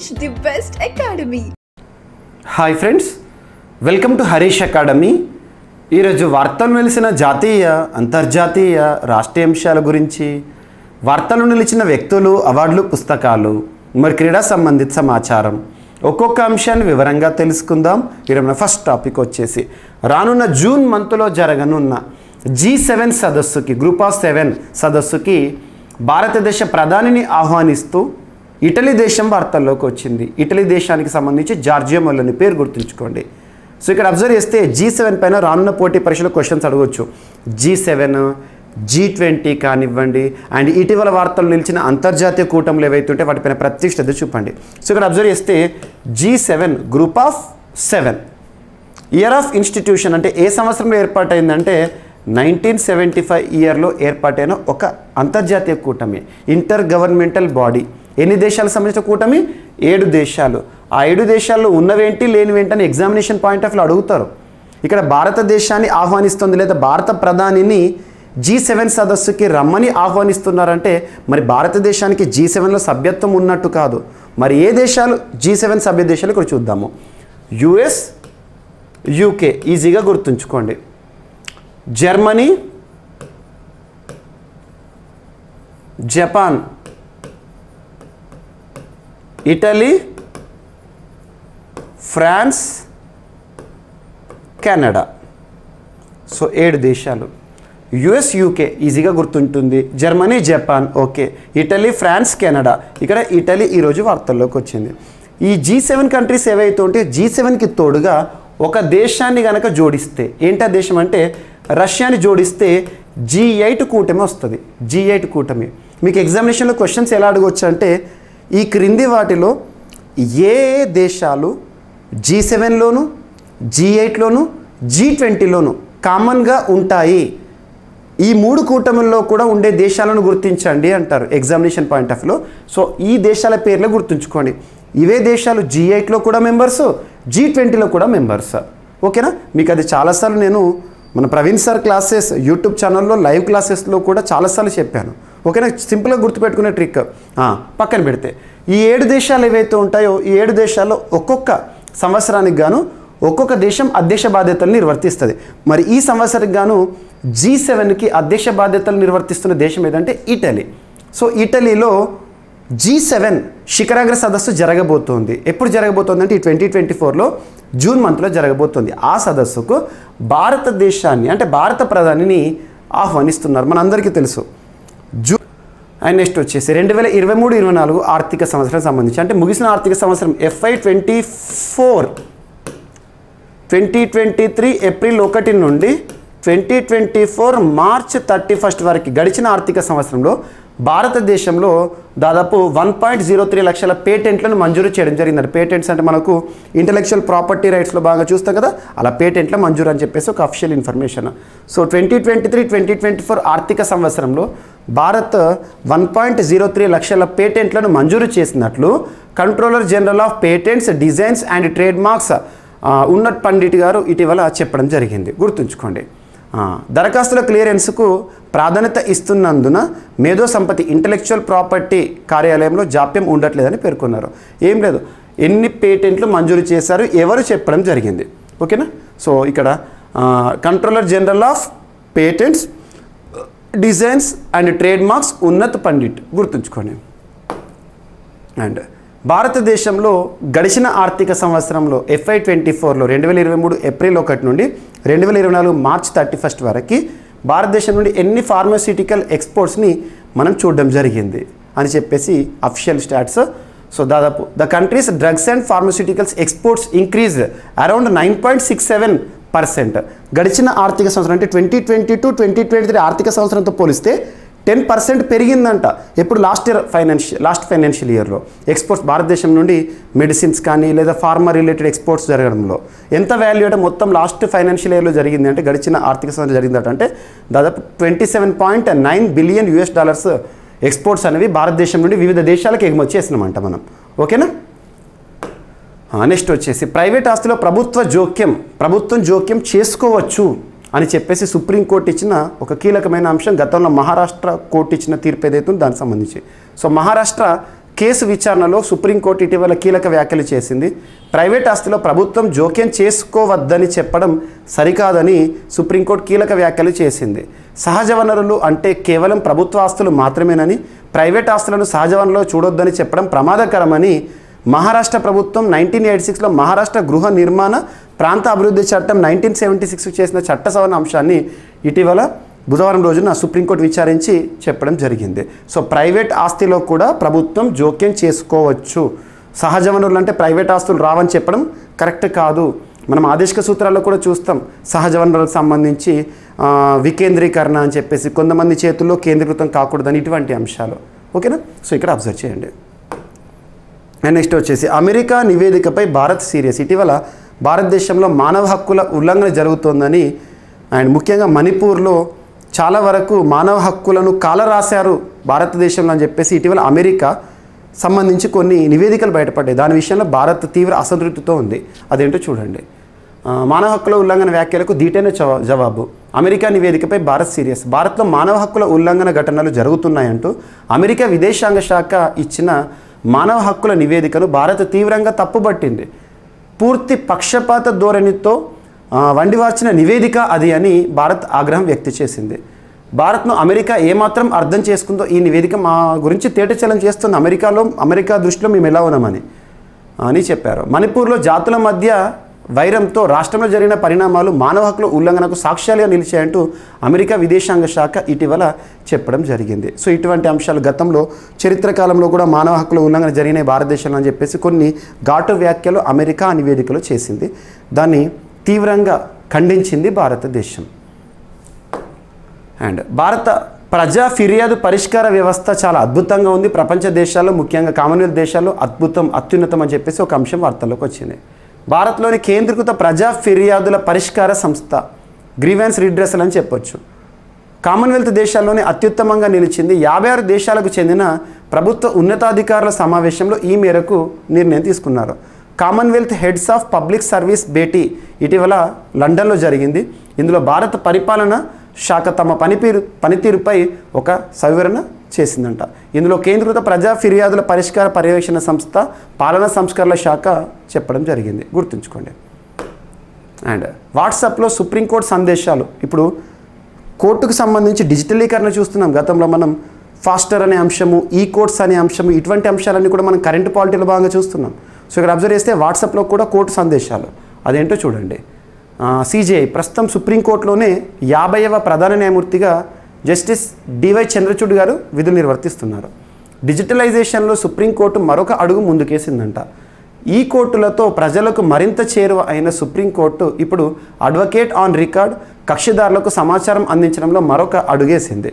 Harish, the best academy. Hi friends, welcome to Harish academy. ఈరోజు వార్తలు నిలిచిన జాతీయ అంతర్జాతీయ రాష్ట్రీయ అంశాల గురించి, వార్తలు నిలిచిన వ్యక్తులు, అవార్డులు, పుస్తకాలు, మరి క్రీడా సంబంధిత సమాచారం ఒక్కొక్క అంశాన్ని వివరంగా తెలుసుకుందాం. ఈరోజు ఫస్ట్ టాపిక్ వచ్చేసి రానున్న జూన్ మంత్లో జరగనున్న G7 సదస్సుకి, గ్రూప్ ఆఫ్ 7 సదస్సుకి భారతదేశ ప్రధానిని ఆహ్వానిస్తూ ఇటలీ దేశం వార్తల్లోకి వచ్చింది. ఇటలీ దేశానికి సంబంధించి జార్జియా మెలోని పేరు గుర్తుంచుకోండి. సో ఇక్కడ అబ్జర్వ్ చేస్తే G7 పైన రానున్న పోటీ పరీక్షలో క్వశ్చన్స్ అడగవచ్చు. G7, G20 కానివ్వండి, అండ్ ఇటీవల వార్తలు నిలిచిన అంతర్జాతీయ కూటములు ఏవైతే ఉంటే వాటిపైన ప్రత్యేక శ్రద్ధ చూపండి. సో ఇక్కడ అబ్జర్వ్ చేస్తే G7 group of 7 year of institution అంటే ఏ సంవత్సరంలో ఏర్పాటైందంటే 1975 ఇయర్లో ఏర్పాటైన ఒక అంతర్జాతీయ కూటమి, ఇంటర్ గవర్నమెంటల్ బాడీ. ఎన్ని దేశాలకు సంబంధించిన కూటమి? 7 దేశాలు. ఆ 7 దేశాల్లో ఉన్నవేంటి లేనివేంటి అని ఎగ్జామినేషన్ పాయింట్ ఆఫ్ వ్యూ అడుగుతారు. ఇక్కడ భారతదేశాన్ని ఆహ్వానిస్తుంది లేదా భారత ప్రధానిని G7 సదస్సుకి రమ్మని ఆహ్వానిస్తున్నారంటే మరి భారతదేశానికి G7లో సభ్యత్వం ఉన్నట్టు కాదు. మరి ఏ దేశాలు G7 సభ్య దేశాలు ఇక్కడ చూద్దాము. US, UK ఈజీగా గుర్తుంచుకోండి. Germany, Japan, Italy, France, Canada. So 7 దేశాలు. US, UK ఈజీగా గుర్తుంటుంది. Germany, Japan okay. Italy, France, Canada. ఇక్కడ ఇటలీ ఈరోజు వార్తల్లోకి వచ్చింది. ఈ G7 కంట్రీస్ ఏవైతే ఉంటే G7కి తోడుగా ఒక దేశాన్ని కనుక జోడిస్తే, ఏంటా దేశం అంటే రష్యాని జోడిస్తే G8 కూటమి వస్తుంది. G8 కూటమి మీకు ఎగ్జామినేషన్లో క్వశ్చన్స్ ఎలా అడగవచ్చు అంటే ఈ క్రింది వాటిలో ఏ దేశాలు G7లోను, G8లోను, G20లోను కామన్గా ఉంటాయి, ఈ 3 కూటముల్లో కూడా ఉండే దేశాలను గుర్తించండి అంటారు ఎగ్జామినేషన్ పాయింట్ ఆఫ్ వ్యూలో. సో ఈ దేశాల పేర్లు గుర్తుంచుకోండి. ఇవే దేశాలు G8లో కూడా మెంబర్స్, G20లో కూడా మెంబర్స్. ఓకేనా? మీకు అది చాలాసార్లు నేను మన ప్రవీణ్ సార్ క్లాసెస్ యూట్యూబ్ ఛానల్లో లైవ్ క్లాసెస్లో కూడా చాలాసార్లు చెప్పాను. ఓకేనా? సింపుల్గా గుర్తుపెట్టుకునే ట్రిక్ పక్కన పెడితే ఈ 7 దేశాలు ఏవైతే ఉంటాయో ఈ 7 దేశాల్లో ఒక్కొక్క సంవత్సరానికి గాను ఒక్కొక్క దేశం అధ్యక్ష బాధ్యతలు నిర్వర్తిస్తుంది. మరి ఈ సంవత్సరానికి గాను G7కి అధ్యక్ష బాధ్యతలు నిర్వర్తిస్తున్న దేశం ఏదంటే ఇటలీ. సో ఇటలీలో G7 శిఖరాగ్ర సదస్సు జరగబోతోంది. ఎప్పుడు జరగబోతోంది అంటే ఈ 2024లో జూన్ మంత్లో జరగబోతోంది. ఆ సదస్సుకు భారతదేశాన్ని అంటే భారత ప్రధానిని ఆహ్వానిస్తున్నారు. మనందరికీ తెలుసు. అండ్ నెక్స్ట్ వచ్చేసి 2023-24 ఆర్థిక సంవత్సరానికి సంబంధించి అంటే ముగిసిన ఆర్థిక సంవత్సరం FY 24 2023 ఏప్రిల్ 1 నుండి 2024 మార్చ్ 31 వరకు గడిచిన ఆర్థిక సంవత్సరంలో భారతదేశంలో దాదాపు 1.03 లక్షల పేటెంట్లను మంజూరు చేయడం జరిగింది. పేటెంట్స్ అంటే మనకు ఇంటలెక్చువల్ ప్రాపర్టీ రైట్స్లో బాగా చూస్తాం కదా, అలా పేటెంట్ల మంజూరు అని చెప్పేసి ఒక అఫిషియల్ ఇన్ఫర్మేషన్. సో 2023-2024 ఆర్థిక సంవత్సరంలో భారత్ 1.03 లక్షల పేటెంట్లను మంజూరు చేసినట్లు controller general of patents, designs and trade marks Unnat Pandit గారు ఇటీవల చెప్పడం జరిగింది. గుర్తుంచుకోండి. దరఖాస్తుల క్లియరెన్స్కు ప్రాధాన్యత ఇస్తున్నందున మేధో సంపత్తి ఇంటలెక్చువల్ ప్రాపర్టీ కార్యాలయంలో జాప్యం ఉండట్లేదని పేర్కొన్నారు. ఏం లేదు, ఎన్ని పేటెంట్లు మంజూరు చేశారు ఎవరు చెప్పడం జరిగింది. ఓకేనా? సో ఇక్కడ controller general of patents, designs and trade marks Unnat Pandit గుర్తుంచుకోండి. అండ్ భారతదేశంలో గడిచిన ఆర్థిక సంవత్సరంలో FY 24లో 2023 ఏప్రిల్ 1 నుండి 2024 మార్చ్ 31 వరకు భారతదేశం నుండి ఎన్ని ఫార్మాస్యూటికల్ ఎక్స్పోర్ట్స్ని మనం చూడడం జరిగింది అని చెప్పేసి అఫిషియల్ స్టాట్స్. సో దాదాపు the countries drugs and pharmaceuticals exports increased around 9.67%. గడిచిన ఆర్థిక సంవత్సరం అంటే 2022-2023 ఆర్థిక సంవత్సరంతో పోలిస్తే 10% పెరిగిందంట. ఎప్పుడు లాస్ట్ ఫైనాన్షియల్ ఇయర్లో ఎక్స్పోర్ట్స్ భారతదేశం నుండి మెడిసిన్స్ కానీ లేదా ఫార్మా రిలేటెడ్ ఎక్స్పోర్ట్స్ జరగడంలో ఎంత వాల్యూ అంటే మొత్తం లాస్ట్ ఫైనాన్షియల్ ఇయర్లో జరిగింది అంటే గడిచిన ఆర్థిక సంవత్సరం జరిగిందట అంటే దాదాపు $27.9 బిలియన్ ఎక్స్పోర్ట్స్ అనేవి భారతదేశం నుండి వివిధ దేశాలకు ఎగుమతి చేసినామంట మనం. ఓకేనా? నెక్స్ట్ వచ్చేసి ప్రైవేట్ ఆస్తిలో ప్రభుత్వం జోక్యం చేసుకోవచ్చు అని చెప్పేసి సుప్రీంకోర్టు ఇచ్చిన ఒక కీలకమైన అంశం. గతంలో మహారాష్ట్ర కోర్టు ఇచ్చిన తీర్పు ఏదైతే దానికి సంబంధించి. సో మహారాష్ట్ర కేసు విచారణలో సుప్రీంకోర్టు ఇటీవల కీలక వ్యాఖ్యలు చేసింది. ప్రైవేట్ ఆస్తిలో ప్రభుత్వం జోక్యం చేసుకోవద్దని చెప్పడం సరికాదని సుప్రీంకోర్టు కీలక వ్యాఖ్యలు చేసింది. సహజ వనరులు అంటే కేవలం ప్రభుత్వ ఆస్తులు మాత్రమేనని, ప్రైవేట్ ఆస్తులను సహజ వనరులో చూడొద్దని చెప్పడం ప్రమాదకరమని మహారాష్ట్ర ప్రభుత్వం 1986లో మహారాష్ట్ర గృహ నిర్మాణ ప్రాంత అభివృద్ధి చట్టం 1976 చేసిన చట్ట సవరణ అంశాన్ని ఇటీవల బుధవారం రోజున సుప్రీంకోర్టు విచారించి చెప్పడం జరిగింది. సో ప్రైవేట్ ఆస్తిలో కూడా ప్రభుత్వం జోక్యం చేసుకోవచ్చు. సహజ వనరులు అంటే ప్రైవేట్ ఆస్తులు రావని చెప్పడం కరెక్ట్ కాదు. మనం ఆదేశిక సూత్రాల్లో కూడా చూస్తాం సహజ వనరులకు సంబంధించి వికేంద్రీకరణ అని చెప్పేసి కొంతమంది చేతుల్లో కేంద్రీకృతం కాకూడదని ఇటువంటి అంశాలు. ఓకేనా? సో ఇక్కడ అబ్జర్వ్ చేయండి. అండ్ నెక్స్ట్ వచ్చేసి అమెరికా నివేదికపై భారత్ సీరియస్. ఇటీవల భారతదేశంలో మానవ హక్కుల ఉల్లంఘన జరుగుతోందని అండ్ ముఖ్యంగా మణిపూర్లో చాలా వరకు మానవ హక్కులను కాలరాశారు భారతదేశంలో అని చెప్పేసి ఇటీవల అమెరికా సంబంధించి కొన్ని నివేదికలు బయటపడ్డాయి. దాని విషయంలో భారత్ తీవ్ర అసంతృప్తితో ఉంది. అదేంటో చూడండి. మానవ హక్కుల ఉల్లంఘన వ్యాఖ్యలకు దీటైన జవాబు. అమెరికా నివేదికపై భారత్ సీరియస్. భారత్లో మానవ హక్కుల ఉల్లంఘన ఘటనలు జరుగుతున్నాయంటూ అమెరికా విదేశాంగ శాఖ ఇచ్చిన మానవ హక్కుల నివేదికను భారత్ తీవ్రంగా తప్పుబట్టింది. పూర్తి పక్షపాత ధోరణితో వండివార్చిన నివేదిక అది అని భారత్ ఆగ్రహం వ్యక్తం చేసింది. భారత్ను అమెరికా ఏమాత్రం అర్థం చేసుకుందో ఈ నివేదిక మా గురించి తేటచలం చేస్తుంది. అమెరికా దృష్టిలో మేము ఎలా ఉన్నామని అని చెప్పారు. మణిపూర్లో జాతుల మధ్య వైరంతో రాష్ట్రంలో జరిగిన పరిణామాలు మానవ హక్కుల ఉల్లంఘనకు సాక్ష్యాలుగా నిలిచాయంటూ అమెరికా విదేశాంగ శాఖ ఇటీవల చెప్పడం జరిగింది. సో ఇటువంటి అంశాలు గతంలో చరిత్ర కాలంలో కూడా మానవ హక్కుల ఉల్లంఘన జరిగిన భారతదేశంలో అని చెప్పేసి కొన్ని ఘాటు వ్యాఖ్యలు అమెరికా నివేదికలో చేసింది. దాన్ని తీవ్రంగా ఖండించింది భారతదేశం. అండ్ భారత ప్రజా ఫిర్యాదు పరిష్కార వ్యవస్థ చాలా అద్భుతంగా ఉంది. ప్రపంచ దేశాల్లో ముఖ్యంగా కామన్వెల్త్ దేశాల్లో అత్యున్నతం అని చెప్పేసి ఒక అంశం వార్తల్లోకి వచ్చింది. భారత్లోని కేంద్రీకృత ప్రజా ఫిర్యాదుల పరిష్కార సంస్థ గ్రీవెన్స్ రిడ్రెసల్ అని చెప్పొచ్చు. కామన్వెల్త్ దేశాల్లోనే అత్యుత్తమంగా నిలిచింది. 56 దేశాలకు చెందిన ప్రభుత్వ ఉన్నతాధికారుల సమావేశంలో ఈ మేరకు నిర్ణయం తీసుకున్నారు. Commonwealth heads of public service భేటీ ఇటీవల లండన్లో జరిగింది. ఇందులో భారత పరిపాలన శాఖ తమ పనితీరుపై ఒక సవివరణ చేసిందంట. ఇందులో కేంద్రీకృత ప్రజా ఫిర్యాదుల పరిష్కార పర్యవేక్షణ సంస్థ పాలనా సంస్కరణల శాఖ చెప్పడం జరిగింది. గుర్తుంచుకోండి. అండ్ వాట్సాప్లో సుప్రీంకోర్టు సందేశాలు. ఇప్పుడు కోర్టుకు సంబంధించి డిజిటలీకరణ చూస్తున్నాం. గతంలో మనం ఫాస్టర్ అనే అంశము, ఈ కోర్ట్స్ అనే అంశము, ఇటువంటి అంశాలన్నీ కూడా మనం కరెంట్ పాలిటీలో భాగంగా చూస్తున్నాం. సో ఇక్కడ అబ్జర్వ్ చేస్తే వాట్సాప్లో కూడా కోర్టు సందేశాలు. అదేంటో చూడండి. సిజేఐ ప్రస్తుతం సుప్రీంకోర్టులోనే 50వ ప్రధాన న్యాయమూర్తిగా జస్టిస్ డివై చంద్రచూడ్ గారు విధులు నిర్వర్తిస్తున్నారు. డిజిటలైజేషన్లో సుప్రీంకోర్టు మరొక అడుగు ముందుకేసిందంట. ఈ కోర్టులతో ప్రజలకు మరింత చేరువ అయిన సుప్రీంకోర్టు ఇప్పుడు అడ్వకేట్ ఆన్ రికార్డ్ కక్షిదారులకు సమాచారం అందించడంలో మరొక అడుగేసింది.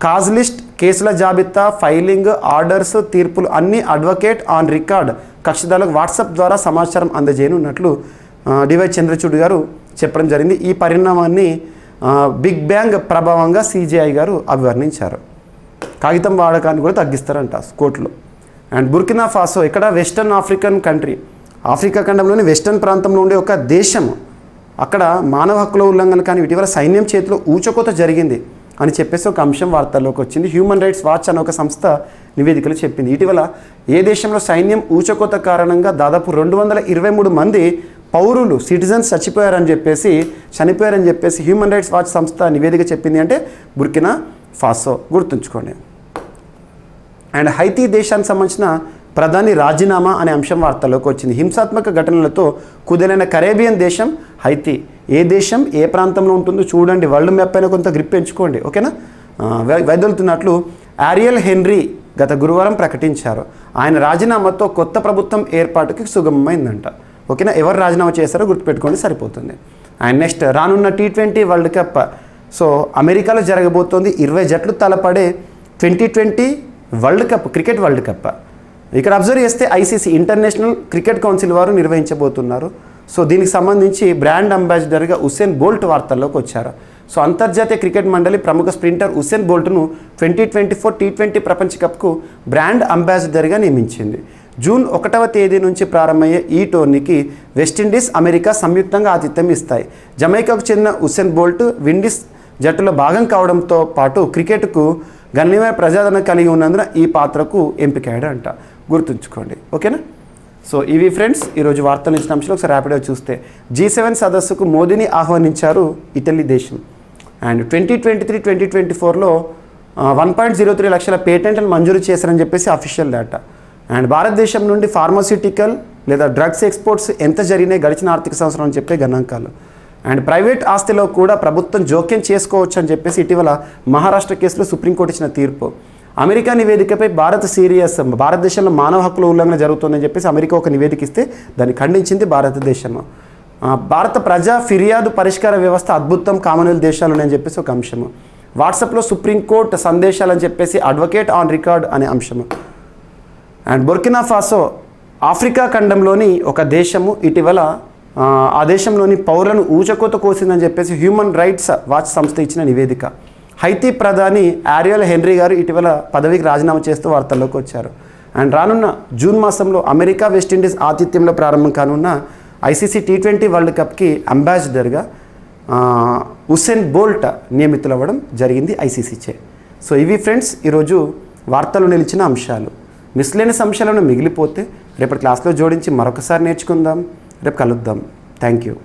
కాజ్ లిస్ట్, కేసుల జాబితా, ఫైలింగ్, ఆర్డర్స్, తీర్పులు అన్నీ అడ్వకేట్ ఆన్ రికార్డ్ కక్షిదారులకు వాట్సాప్ ద్వారా సమాచారం అందజేయనున్నట్లు డివై చంద్రచూడ్ గారు చెప్పడం జరిగింది. ఈ పరిణామాన్ని బిగ్ బ్యాంగ్ ప్రభావంగా సిజేఐ గారు అభివర్ణించారు. కాగితం వాడకాన్ని కూడా తగ్గిస్తారంట కోర్టులో. అండ్ బుర్కినా ఫాసో ఇక్కడ వెస్టర్న్ ఆఫ్రికన్ కంట్రీ, ఆఫ్రికా ఖండంలోని వెస్టర్న్ ప్రాంతంలో ఉండే ఒక దేశం. అక్కడ మానవ హక్కుల ఉల్లంఘన కానీ ఇటీవల సైన్యం చేతిలో ఊచకోత జరిగింది అని చెప్పేసి ఒక అంశం వార్తల్లోకి వచ్చింది. హ్యూమన్ రైట్స్ వాచ్ అనే ఒక సంస్థ నివేదికలు చెప్పింది. ఇటీవల ఏ దేశంలో సైన్యం ఊచకోత కారణంగా దాదాపు 223 మంది పౌరులు సిటిజన్స్ చనిపోయారని చెప్పేసి హ్యూమన్ రైట్స్ వాచ్ సంస్థ నివేదిక చెప్పింది. అంటే బుర్కినా ఫాసో. గుర్తుంచుకోండి. అండ్ హైతీ దేశానికి సంబంధించిన ప్రధాని రాజీనామా అనే అంశం వార్తల్లోకి వచ్చింది. హింసాత్మక ఘటనలతో కుదేలైన కరేబియన్ దేశం హైతీ. ఏ దేశం ఏ ప్రాంతంలో ఉంటుందో చూడండి. వరల్డ్ మ్యాప్ పైన కొంత గ్రిప్ పెంచుకోండి. ఓకేనా? వైదొలుతున్నట్లు ఆరియల్ హెన్రీ గత గురువారం ప్రకటించారు. ఆయన రాజీనామాతో కొత్త ప్రభుత్వం ఏర్పాటుకి సుగమమైందంట. ఓకేనా? ఎవరు రాజీనామా చేశారో గుర్తుపెట్టుకోండి, సరిపోతుంది. అండ్ నెక్స్ట్ రానున్న T20 వరల్డ్ కప్. సో అమెరికాలో జరగబోతోంది. 20 జట్లు తలపడే 2020 world cup, cricket world cup. ఇక్కడ అబ్జర్వ్ చేస్తే ఐసీసీ ఇంటర్నేషనల్ క్రికెట్ కౌన్సిల్ వారు నిర్వహించబోతున్నారు. సో దీనికి సంబంధించి బ్రాండ్ అంబాసిడర్గా ఉసేన్ బోల్ట్ వార్తల్లోకి వచ్చారు. సో అంతర్జాతీయ క్రికెట్ మండలి ప్రముఖ స్ప్రింటర్ ఉసేన్ బోల్ట్ను 2024 T20 ప్రపంచ కప్కు బ్రాండ్ అంబాసిడర్గా నియమించింది. జూన్ 1వ తేదీ నుంచి ప్రారంభమయ్యే ఈ టోర్నీకి వెస్టిండీస్, అమెరికా సంయుక్తంగా ఆతిథ్యం ఇస్తాయి. జమైకాకు చెందిన ఉసేన్ బోల్ట్ విండీస్ జట్టులో భాగం కావడంతో పాటు క్రికెట్కు గణనీయమైన ప్రజాదరణ కలిగి ఉన్నందున ఈ పాత్రకు ఎంపికయ్యాడంట. గుర్తుంచుకోండి. ఓకేనా? సో ఇవి ఫ్రెండ్స్ ఈరోజు వార్తలు ఇచ్చిన అంశాలు. ఒకసారి ర్యాపిడ్గా చూస్తే G7 సదస్సుకు మోదీని ఆహ్వానించారు ఇటలీ దేశం. అండ్ 2023-2024లో 1.03 లక్షల పేటెంట్లను మంజూరు చేశారని చెప్పేసి అఫీషియల్ డేటా. అండ్ భారతదేశం నుండి ఫార్మాస్యూటికల్ లేదా డ్రగ్స్ ఎక్స్పోర్ట్స్ ఎంత జరిగినాయి గడిచిన ఆర్థిక సంవత్సరం అని చెప్పే గణాంకాలు. అండ్ ప్రైవేట్ ఆస్తిలో కూడా ప్రభుత్వం జోక్యం చేసుకోవచ్చు అని చెప్పేసి ఇటీవల మహారాష్ట్ర కేసులో సుప్రీంకోర్టు ఇచ్చిన తీర్పు. అమెరికా నివేదికపై భారతదేశంలో మానవ హక్కుల ఉల్లంఘన జరుగుతుందని చెప్పేసి అమెరికా ఒక నివేదిక ఇస్తే దాన్ని ఖండించింది భారతదేశం. భారత ప్రజా ఫిర్యాదు పరిష్కార వ్యవస్థ అద్భుతం, కామన్వెల్త్ దేశాలు ఉన్నాయని చెప్పేసి ఒక అంశము. వాట్సాప్లో సుప్రీంకోర్టు సందేశాలని చెప్పేసి అడ్వకేట్ ఆన్ రికార్డ్ అనే అంశము. అండ్ బుర్కినా ఫాసో ఆఫ్రికా ఖండంలోని ఒక దేశము. ఇటీవల ఆ దేశంలోని పౌరులను ఊచకోత కోసిందని చెప్పేసి హ్యూమన్ రైట్స్ వాచ్ సంస్థ ఇచ్చిన నివేదిక. హైతీ ప్రధాని ఆరియల్ హెన్రీ గారు ఇటీవల పదవికి రాజీనామా చేస్తూ వార్తల్లోకి వచ్చారు. అండ్ రానున్న జూన్ మాసంలో అమెరికా వెస్టిండీస్ ఆతిథ్యంలో ప్రారంభం కానున్న ICC T20 వరల్డ్ కప్కి అంబాసిడర్గా ఉసేన్ బోల్ట్ నియమితులవ్వడం జరిగింది ICC చే. సో ఇవి ఫ్రెండ్స్ ఈరోజు వార్తలు నిలిచిన అంశాలు. మిస్లేనియస్ అంశాలను మిగిలిపోతే రేపటి క్లాస్లో జోడించి మరొకసారి నేర్చుకుందాం. రేపు కలుద్దాం. Thank you.